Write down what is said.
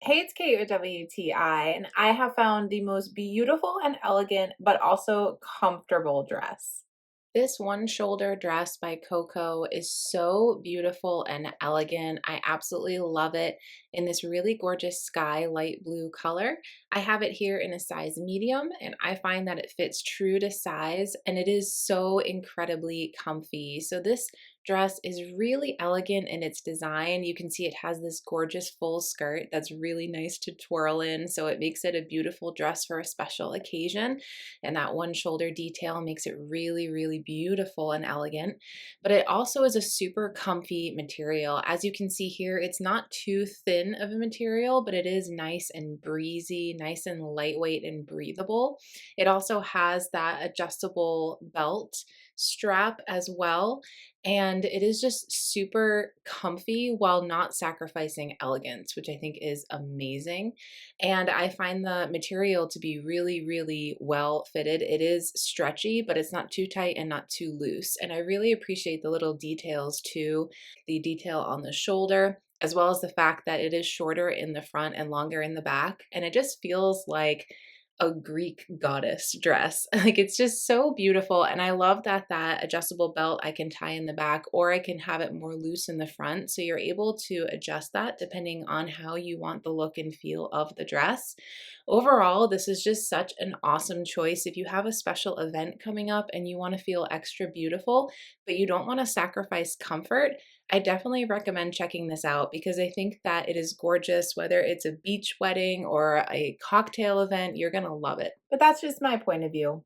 Hey, it's KOWTI, and I have found the most beautiful and elegant, but also comfortable dress. This one shoulder dress by Coco is so beautiful and elegant. I absolutely love it in this really gorgeous sky light blue color. I have it here in a size medium, and I find that it fits true to size and it is so incredibly comfy. So this dress is really elegant in its design. You can see it has this gorgeous full skirt that's really nice to twirl in, so it makes it a beautiful dress for a special occasion. And that one shoulder detail makes it really, really beautiful and elegant. But it also is a super comfy material. As you can see here, it's not too thin of a material, but it is nice and breezy, nice and lightweight and breathable. It also has that adjustable belt strap as well, and it is just super comfy while not sacrificing elegance, which I think is amazing. And I find the material to be really, really well fitted. It is stretchy, but it's not too tight and not too loose. And I really appreciate the little details too, the detail on the shoulder, as well as the fact that it is shorter in the front and longer in the back. And it just feels like a Greek goddess dress. Like it's just so beautiful. And I love that that adjustable belt I can tie in the back, or I can have it more loose in the front. So you're able to adjust that depending on how you want the look and feel of the dress. Overall, this is just such an awesome choice. If you have a special event coming up and you want to feel extra beautiful, but you don't want to sacrifice comfort, I definitely recommend checking this out because I think that it is gorgeous. Whether it's a beach wedding or a cocktail event, you're going to love it. But that's just my point of view.